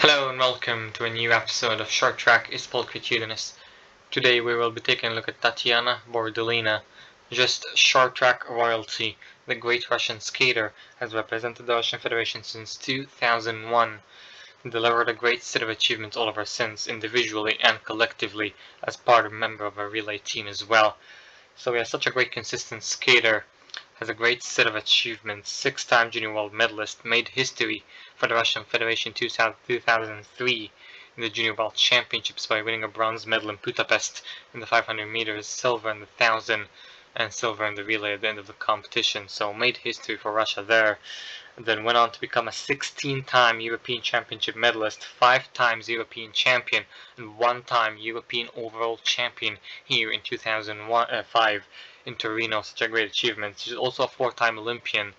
Hello and welcome to a new episode of Short Track is Pulchritudinous. Today we will be taking a look at Tatiana Borodulina, just short track royalty. The great Russian skater has represented the Russian Federation since 2001 and delivered a great set of achievements all of her since, individually and collectively, as part of a member of a relay team as well. So we have such a great consistent skater, has a great set of achievements, six-time junior world medalist, made history for the Russian Federation 2003 in the Junior World Championships by winning a bronze medal in Budapest in the 500 meters, silver in the 1000, and silver in the relay at the end of the competition. So made history for Russia there. And then went on to become a 16-time European Championship medalist, 5 times European champion, and 1-time European overall champion here in 2005 in Torino. Such a great achievement. She's also a 4-time Olympian.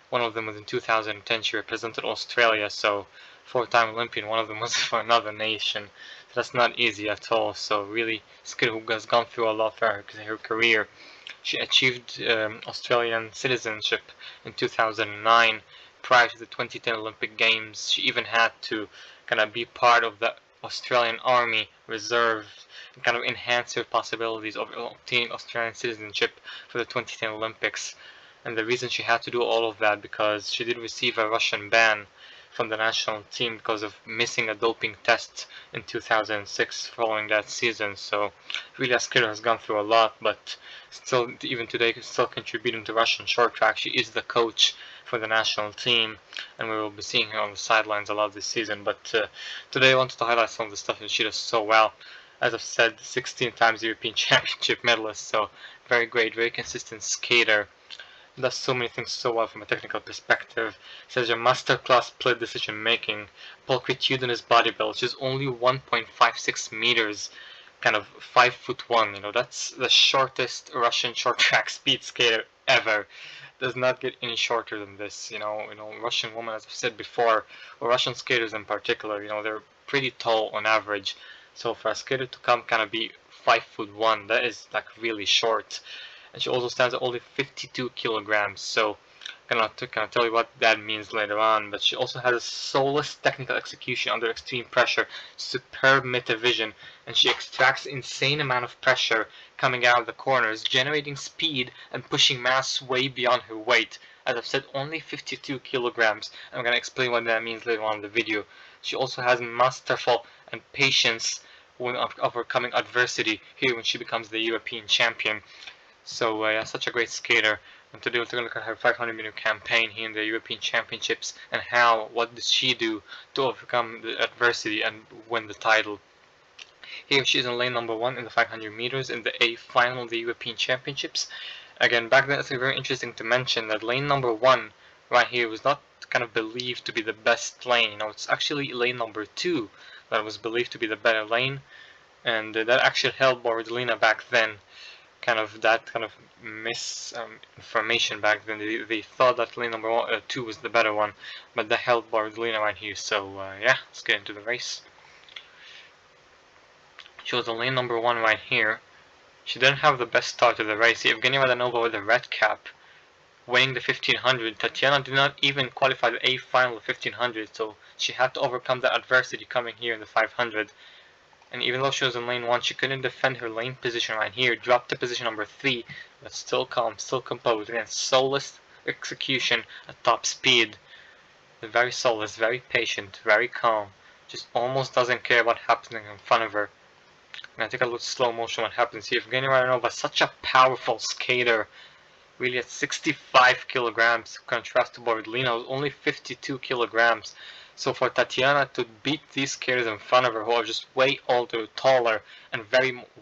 One of them was in 2010. She represented Australia, so 4-time Olympian. One of them was for another nation. So that's not easy at all. So really, skill who has gone through a lot for her career. She achieved Australian citizenship in 2009. Prior to the 2010 Olympic Games, she even had to kind of be part of the Australian Army Reserve and kind of enhance her possibilities of obtaining Australian citizenship for the 2010 Olympics. And the reason she had to do all of that because she did receive a Russian ban from the national team because of missing a doping test in 2006 following that season. So really, Askira has gone through a lot, but still, even today, still contributing to Russian short track. She is the coach for the national team, and we will be seeing her on the sidelines a lot this season. But today I wanted to highlight some of the stuff that she does so well. As I've said, 16 times European Championship medalist, so very great, very consistent skater. Does so many things so well from a technical perspective. Says a masterclass split decision making. Pulchritudinous body build. She's only 1.56 meters, kind of 5'1". You know, that's the shortest Russian short track speed skater ever. Does not get any shorter than this. Russian women, as I've said before, or Russian skaters in particular, they're pretty tall on average. So for a skater to come kind of be 5'1", that is like really short. And she also stands at only 52 kilograms, so I'm gonna tell you what that means later on. But she also has a soulless technical execution under extreme pressure, superb meta vision, and she extracts insane amount of pressure coming out of the corners, generating speed and pushing mass way beyond her weight. As I've said, only 52 kilograms. I'm gonna explain what that means later on in the video. She also has masterful and patience when overcoming adversity here when she becomes the European champion. So yeah, such a great skater. And today we're going to look at her 500-meter campaign here in the European Championships and what did she do to overcome the adversity and win the title. Here she is in lane number 1 in the 500 meters in the A final of the European Championships. Again, back then it's very interesting to mention that lane number 1 right here was not kind of believed to be the best lane. It's actually lane number 2 that was believed to be the better lane, and that actually held Borodulina back then. That kind of misinformation back then. They thought that lane number 2 was the better one, but that held Borodulina right here. So yeah, let's get into the race. She was on lane number 1 right here. She didn't have the best start to the race. Evgenia Vadanova with the red cap, winning the 1500. Tatiana did not even qualify the A final of 1500, so she had to overcome the adversity coming here in the 500. And even though she was in lane 1, she couldn't defend her lane position right here. Dropped to position number 3, but still calm, still composed. Again, soulless execution at top speed. Very soulless, very patient, very calm. Just almost doesn't care what happening in front of her. And I take a look at slow motion what happens here. Evgenia Vadanova, such a powerful skater. Really at 65 kilograms, contrast to Borodulina, who's only 52 kilograms. So for Tatiana to beat these skaters in front of her who are just way older, taller, and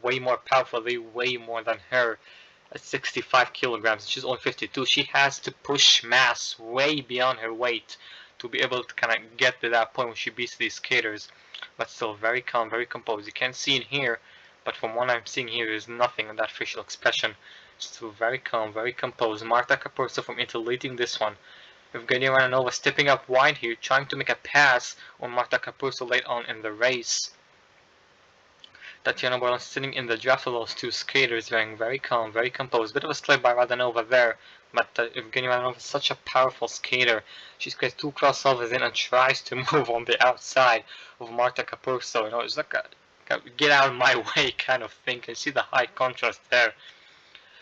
way more powerful, they weigh more than her at 65 kilograms, she's only 52, she has to push mass way beyond her weight to be able to kind of get to that point when she beats these skaters. But still very calm, very composed. You can't see it here, but from what I'm seeing here, there's nothing in that facial expression. Still very calm, very composed. Marta Capurso from Italy leading this one. Evgenia Vadanova stepping up wide here, trying to make a pass on Marta Capurso late on in the race. Tatiana Borodulina sitting in the draft of those two skaters, being very calm, very composed. Bit of a slip by Vadanova there, But Evgenia Ivanova is such a powerful skater. She gets 2 crossovers in and tries to move on the outside of Marta Capurso. You know, it's like a get out of my way kind of thing. You see the high contrast there.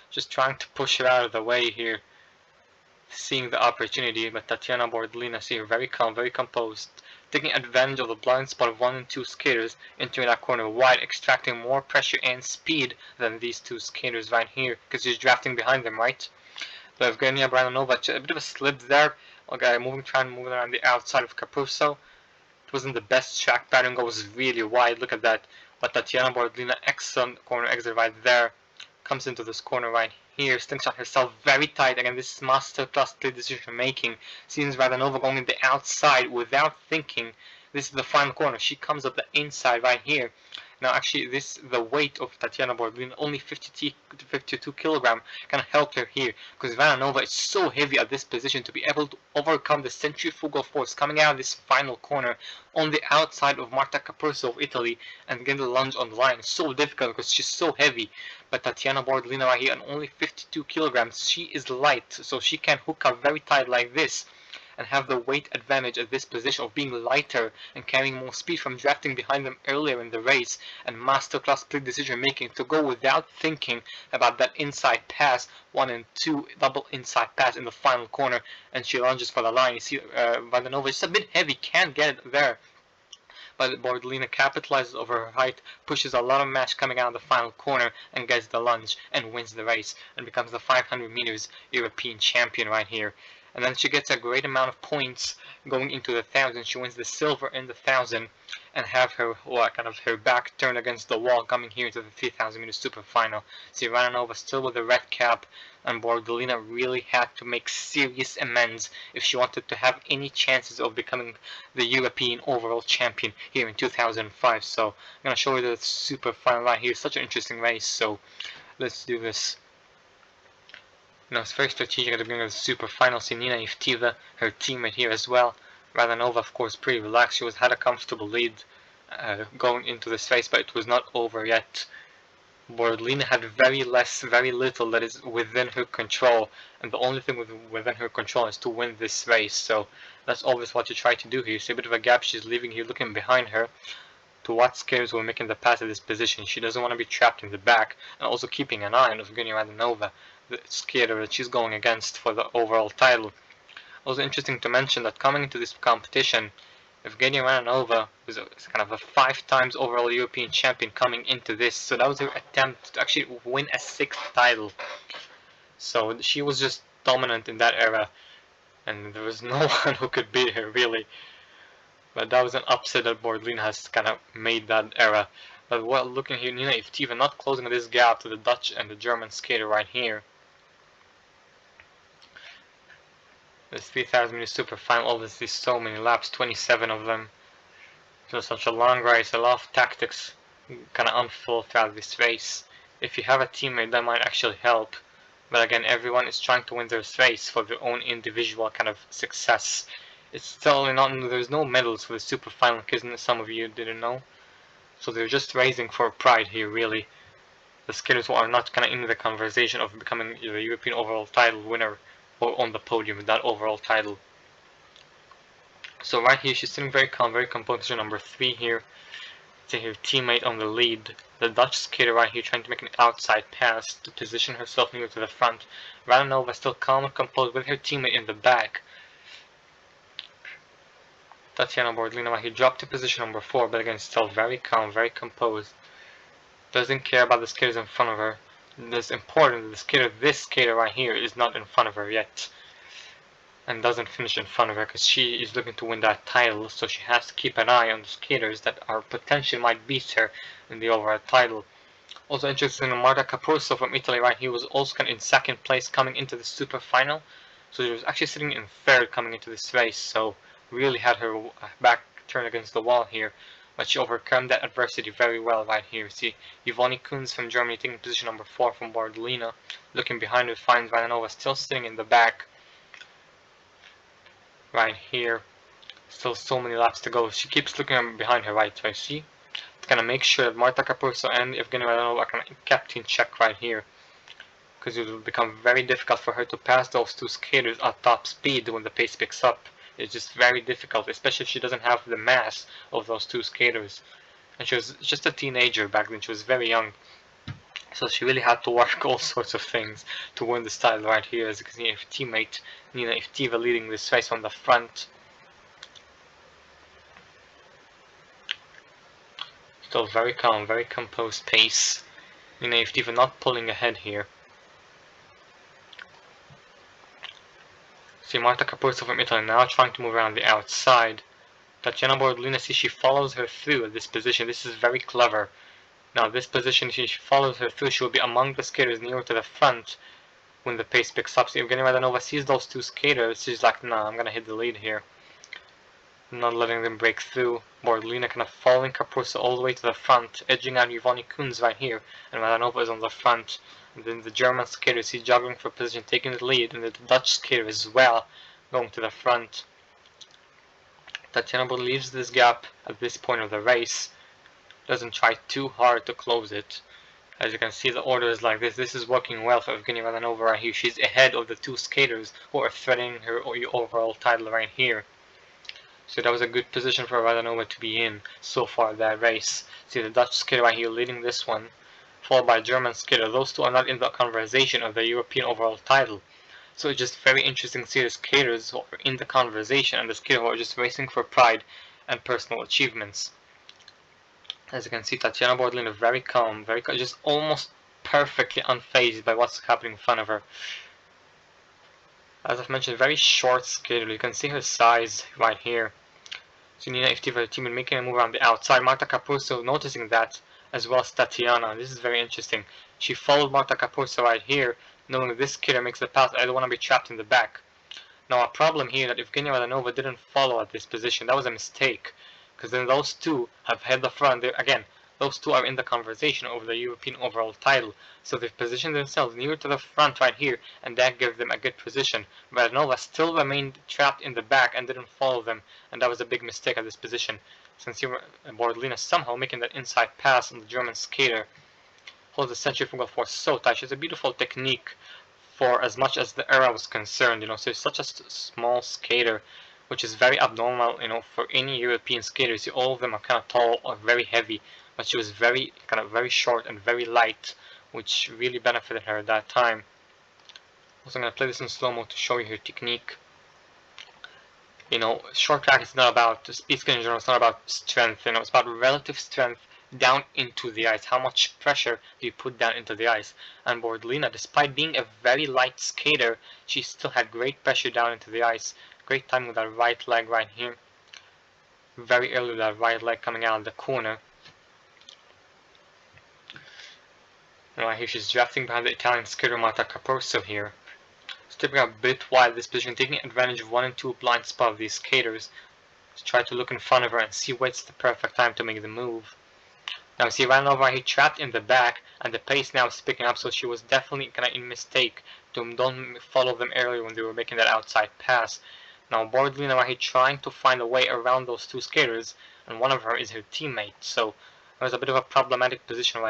Just trying to push her out of the way here. Seeing the opportunity, but Tatiana Borodulina see her very calm, very composed, taking advantage of the blind spot of 1 and 2 skaters, entering that corner wide, extracting more pressure and speed than these 2 skaters right here, because she's drafting behind them, right? But Evgenia Brandanova, a bit of a slip there. Okay, trying to move around the outside of Capurso. It wasn't the best track pattern, goes really wide, look at that. But Tatiana Borodulina, excellent corner exit right there. Comes into this corner right here, stinks on herself very tight. Again, this is masterclass clear decision making. Seems Radanova going in the outside without thinking. This is the final corner. She comes up the inside right here. Now, actually, the weight of Tatiana Borodulina, only 52 kilogram, can help her here because Vananova is so heavy at this position to be able to overcome the centrifugal force coming out of this final corner on the outside of Marta Capurso of Italy and get the lunge on the line. It's so difficult because she's so heavy. But Tatiana Borodulina right here, at only 52 kilograms, she is light, so she can hook up very tight like this and have the weight advantage at this position of being lighter and carrying more speed from drafting behind them earlier in the race, and masterclass split decision making to go without thinking about that inside pass, 1 and 2 double inside pass in the final corner, and she lunges for the line. You see Vandanova is a bit heavy, can't get it there. But Borodulina capitalizes over her height, pushes a lot of match coming out of the final corner, and gets the lunge and wins the race and becomes the 500 meters European champion right here. And then she gets a great amount of points going into the 1,000. She wins the silver in the 1,000 and have her kind of her back turned against the wall coming here to the 3,000 meter super final. See Rananova still with the red cap, and Borodulina really had to make serious amends if she wanted to have any chances of becoming the European overall champion here in 2005. So I'm gonna show you the super final right here. Such an interesting race. So let's do this. You know, it's very strategic at the beginning of the super final. See Nina Yevtiva, her teammate here as well. Radanova, of course, pretty relaxed. She had a comfortable lead going into this race, but it was not over yet. Borodulina had very little that is within her control, and the only thing within her control is to win this race. So that's always what you try to do here. See a bit of a gap she's leaving here, looking behind her to what skaters were making the pass at this position. She doesn't want to be trapped in the back, and also keeping an eye on Evgenia Radanova, the skater that she's going against for the overall title. Also interesting to mention that coming into this competition, Evgenia Radanova was kind of a 5 times overall European champion coming into this, so that was her attempt to actually win a 6th title. So she was just dominant in that era, and there was no one who could beat her really. But that was an upset that Borodulina has kind of made that era. But while looking here, Nina Yevtiva not closing this gap to the Dutch and the German skater right here. This 3,000 meter super final, obviously so many laps, 27 of them. So such a long race, a lot of tactics kind of unfold throughout this race. If you have a teammate, that might actually help. But again, everyone is trying to win their race for their own individual kind of success. It's totally not, there's no medals for the super final, because some of you didn't know. So they're just racing for pride here, really. The skaters who are not kind of in the conversation of becoming the European overall title winner or on the podium with that overall title. So right here, she's sitting very calm, very composed, position number 3 here. See her teammate on the lead. The Dutch skater right here trying to make an outside pass to position herself near to the front. Radanova still calm and composed with her teammate in the back. Tatiana Borodulina right here dropped to position number 4, but again still very calm, very composed. Doesn't care about the skaters in front of her. It's important that this skater right here is not in front of her yet, and doesn't finish in front of her, because she is looking to win that title, so she has to keep an eye on the skaters that are potentially might beat her in the overall title. Also interesting, Marta Capurso from Italy right here was also in 2nd place coming into the super final, so she was actually sitting in 3rd coming into this race, so really had her back turned against the wall here. But she overcame that adversity very well right here. See, Yvonne Kunz from Germany taking position number 4 from Borodulina. Looking behind her, finds Vananova still sitting in the back. Right here. Still so many laps to go. She keeps looking behind her, right? So I see. It's gonna make sure that Marta Capurso and Evgenia Vananova are kept in check right here. because it will become very difficult for her to pass those two skaters at top speed when the pace picks up. It's just very difficult, especially if she doesn't have the mass of those two skaters. And she was just a teenager back then, she was very young. So she really had to work all sorts of things to win this title right here. As you can see, her teammate Nina Evtiva leading this race from the front. Still very calm, very composed pace. Nina Evtiva not pulling ahead here. See Marta Capuzzo from Italy now trying to move around the outside. Tatiana Borodulina, see she follows her through at this position. This is very clever. Now this position, she follows her through. She will be among the skaters nearer to the front when the pace picks up. So Evgenia Radanova sees those two skaters. She's like, nah, I'm gonna hit the lead here. Not letting them break through. Borodulina kind of following Capuzzo all the way to the front, edging out Yvonne Kunz right here. And Radanova is on the front. And then the German skater, see juggling for position, taking the lead. And the Dutch skater as well, going to the front. Tatiana leaves this gap at this point of the race. Doesn't try too hard to close it. As you can see, the order is like this. This is working well for Evgenia Radanova right here. She's ahead of the two skaters who are threatening her overall title right here. So that was a good position for Radanova to be in so far that race. See the Dutch skater right here leading this one, followed by a German skater. Those two are not in the conversation of the European overall title. So it's just very interesting to see the skaters who are in the conversation and the skaters who are just racing for pride and personal achievements. As you can see, Tatiana Borodulina very calm, just almost perfectly unfazed by what's happening in front of her. As I've mentioned, very short skater. You can see her size right here. So Nina Evtiva, her team, making a move around the outside. Marta Capuzzo noticing that, as well as Tatiana. This is very interesting. She followed Marta Capuzzo right here, knowing that this skater makes the pass. I don't want to be trapped in the back. Now a problem here that Evgenia Radanova didn't follow at this position. That was a mistake. Because then those two have hit the front. Again, those two are in the conversation over the European overall title. So they've positioned themselves near to the front right here, and that gives them a good position. Radanova still remained trapped in the back and didn't follow them, and that was a big mistake at this position. Since Borodulina somehow making that inside pass on the German skater. Holds the centrifugal force so tight. It's a beautiful technique for as much as the era was concerned. So it's such a small skater, which is very abnormal, for any European skaters. All of them are kind of tall or very heavy, but she was very short and very light, which really benefited her at that time. Also, I'm going to play this in slow-mo to show you her technique. Short track is not about speed skating in general, it's not about strength, it's about relative strength down into the ice. How much pressure do you put down into the ice? And Borodulina, despite being a very light skater, she still had great pressure down into the ice. Great time with that right leg right here. Very early with that right leg coming out of the corner. And right here she's drafting behind the Italian skater Marta Capuzzo here. Stepping a bit wide this position, taking advantage of 1 and 2 blind spot of these skaters. Just try to look in front of her and see what's the perfect time to make the move. Now see Radanova right here trapped in the back, and the pace now is picking up, so she was definitely kind of in mistake to don't follow them earlier when they were making that outside pass. Now Borodulina right here trying to find a way around those two skaters, and one of her is her teammate. So there's a bit of a problematic position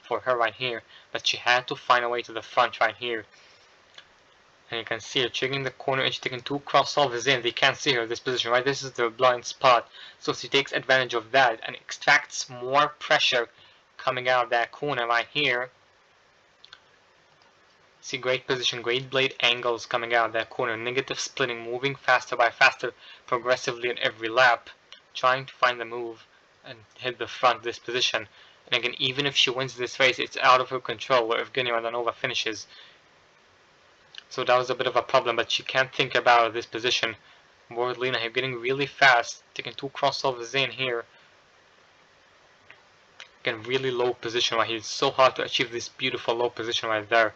for her right here, but she had to find a way to the front right here. And you can see her checking the corner and she's taking 2 crossovers in. They can't see her in this position, right? This is the blind spot. So she takes advantage of that and extracts more pressure coming out of that corner right here. See, great position, great blade angles coming out of that corner. Negative splitting, moving faster by faster, progressively at every lap. Trying to find the move and hit the front this position. And again, even if she wins this race, it's out of her control where Evgenia Radanova finishes. So that was a bit of a problem, but she can't think about this position. Borodulina here getting really fast, taking 2 crossovers in here. Again, really low position right here. It's so hard to achieve this beautiful low position right there.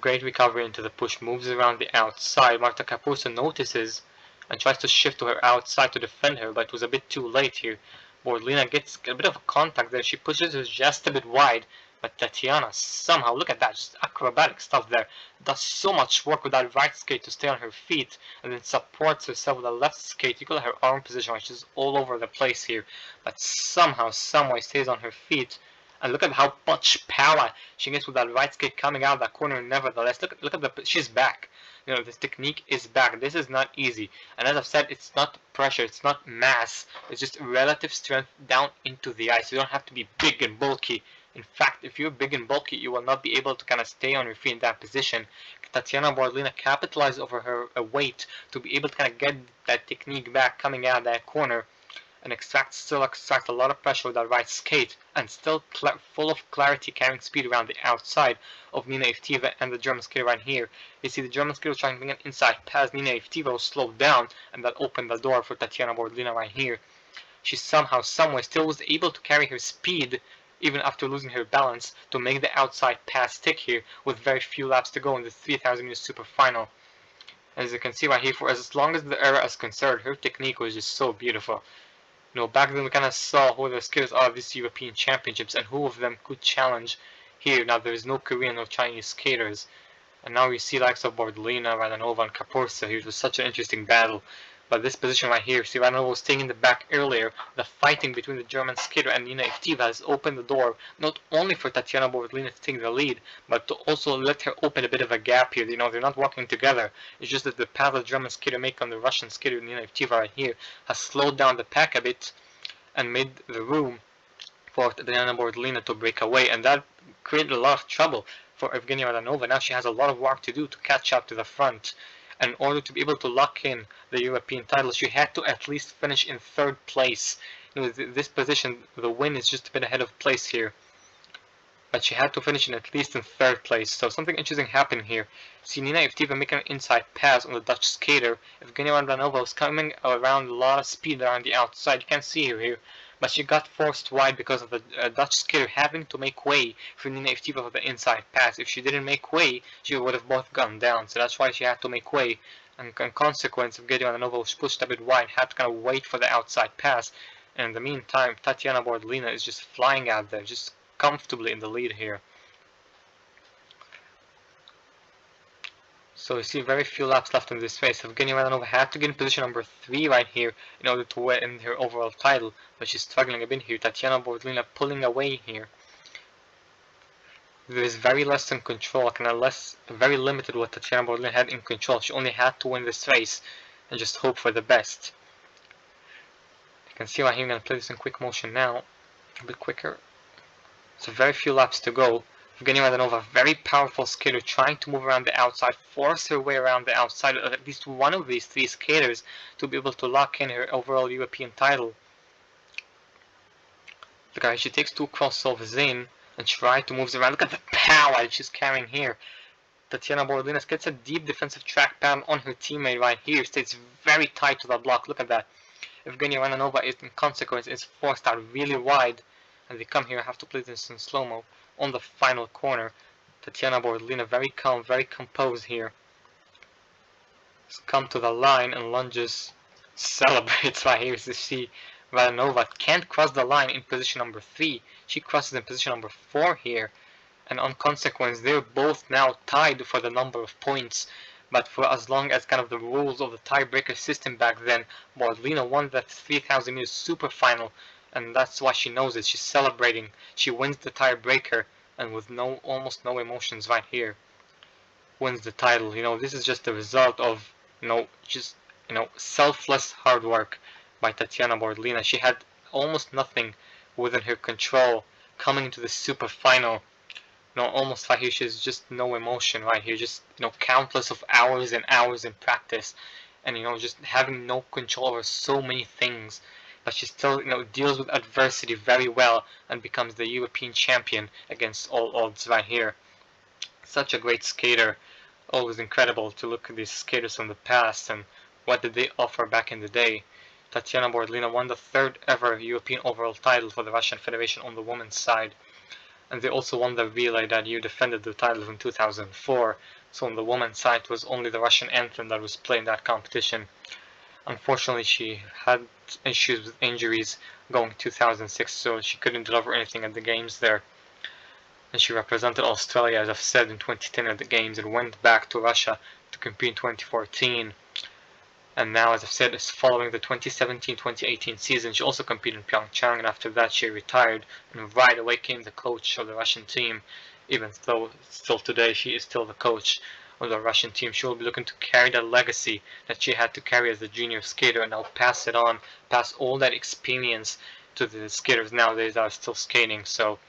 Great recovery into the push, moves around the outside. Marta Capuzzo notices and tries to shift to her outside to defend her, but it was a bit too late here. Borodulina gets a bit of a contact there. She pushes her just a bit wide. But Tatiana somehow, look at that, just acrobatic stuff there. Does so much work with that right skate to stay on her feet, and then supports herself with the left skate. You got her arm position, which is all over the place here. But somehow, someway stays on her feet And look at how much power she gets with that right skate coming out of that corner. Nevertheless, look at the she's back. You know, this technique is back. This is not easy. And as I've said, it's not pressure, it's not mass. It's just relative strength down into the ice. You don't have to be big and bulky. In fact, if you're big and bulky, you will not be able to kind of stay on your feet in that position. Tatiana Borodulina capitalized over her weight to be able to kind of get that technique back coming out of that corner and still extract a lot of pressure with that right skate, and still full of clarity, carrying speed around the outside of Nina Evtiva and the German skater right here. You see the German skater trying to bring an inside pass. Nina Evtiva was slowed down, and that opened the door for Tatiana Borodulina right here. She somehow, someway, still was able to carry her speed, even after losing her balance, to make the outside pass stick here, with very few laps to go in the 3000 meter super final. As you can see right here, for as long as the era is concerned, her technique was just so beautiful. You know, back then we kind of saw who the skaters are of these European Championships and who of them could challenge here. Now there is no Korean or Chinese skaters, and now we see likes of Borodulina, Radanova, and Kaporsa. It was such an interesting battle. But this position right here, see, Radanova was staying in the back earlier. The fighting between the German skater and Nina Evtiva has opened the door not only for Tatiana Borodulina to take the lead, but to also let her open a bit of a gap here. You know, they're not walking together. It's just that the path the German skater make on the Russian skater Nina Evtiva right here has slowed down the pack a bit and made the room for Tatiana Borodulina to break away, and that created a lot of trouble for Evgenia Radanova. Now she has a lot of work to do to catch up to the front. And in order to be able to lock in the European title, she had to at least finish in third place. You know, this position, the win is just a bit ahead of place here, but she had to finish in at least in third place. So something interesting happened here. See Nina Evtiva making an inside pass on the Dutch skater. Evgenia Radanova was coming around a lot of speed around the outside. You can see her here. But she got forced wide because of the Dutch skater having to make way for Nina Evtiva for the inside pass. If she didn't make way, she would have both gone down. So that's why she had to make way. And in consequence, Evgenia Radanova was pushed a bit wide, had to kind of wait for the outside pass. And in the meantime, Tatiana Borodulina is just flying out there, just comfortably in the lead here. So you see very few laps left in this race. Evgenia Radanova had to get in position number 3 right here in order to win her overall title, but she's struggling a bit here. Tatiana Borodulina pulling away here. There is very less in control, very limited what Tatiana Borodulina had in control. She only had to win this race and just hope for the best. You can see right here, I'm going to play this in quick motion now, a bit quicker. So very few laps to go. Evgenia Radanova, very powerful skater, trying to move around the outside, force her way around the outside of at least one of these 3 skaters to be able to lock in her overall European title. Look at her, she takes 2 crossovers in and tries to move around. Look at the power that she's carrying here. Tatiana Borodulina gets a deep defensive track pattern on her teammate right here, stays very tight to the block. Look at that. Evgenia Radanova is, in consequence, is forced out really wide. And they come here, I have to play this in slow-mo, on the final corner. Tatiana Borodulina, very calm, very composed here. Come to the line and lunges, celebrates right here. You see Radanova can't cross the line in position number 3. She crosses in position number 4 here. And on consequence, they're both now tied for the number of points. But for as long as kind of the rules of the tiebreaker system back then, Borodulina won that 3000 meters super final. And that's why she knows it. She's celebrating. She wins the tiebreaker, and with almost no emotions right here, wins the title. You know, this is just the result of selfless hard work by Tatiana Borodulina. She had almost nothing within her control coming into the super final. Almost right here, she's just no emotion right here. Just countless of hours and hours in practice, and just having no control over so many things. But she still, deals with adversity very well and becomes the European champion against all odds right here. Such a great skater. Always incredible to look at these skaters from the past and what did they offer back in the day. Tatiana Borodulina won the 3rd ever European overall title for the Russian Federation on the women's side. And they also won the relay that year, defended the title in 2004. So on the women's side, it was only the Russian anthem that was played in that competition. Unfortunately, she had issues with injuries going 2006, so she couldn't deliver anything at the games there. And she represented Australia, as I've said, in 2010 at the games and went back to Russia to compete in 2014. And now, as I've said, is following the 2017-2018 season. She also competed in Pyeongchang, and after that she retired, and right away came the coach of the Russian team. Even though still today she is still the coach of the Russian team, she will be looking to carry that legacy that she had to carry as a junior skater, and now pass it on, pass all that experience to the skaters nowadays that are still skating. So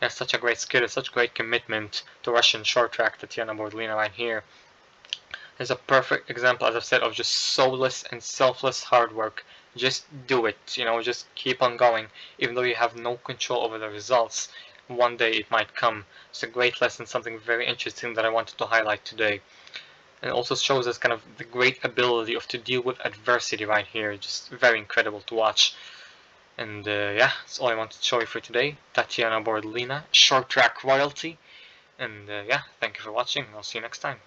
yeah, such a great skater, such great commitment to Russian short track. Tatiana Borodulina right here is a perfect example, as I've said, of just soulless and selfless hard work. Just do it, just keep on going, even though you have no control over the results. One day it might come. It's a great lesson, something very interesting that I wanted to highlight today. And it also shows us kind of the great ability of to deal with adversity right here. Just very incredible to watch. And yeah, that's all I wanted to show you for today. Tatiana Borodulina, short track royalty. And yeah, thank you for watching. I'll see you next time.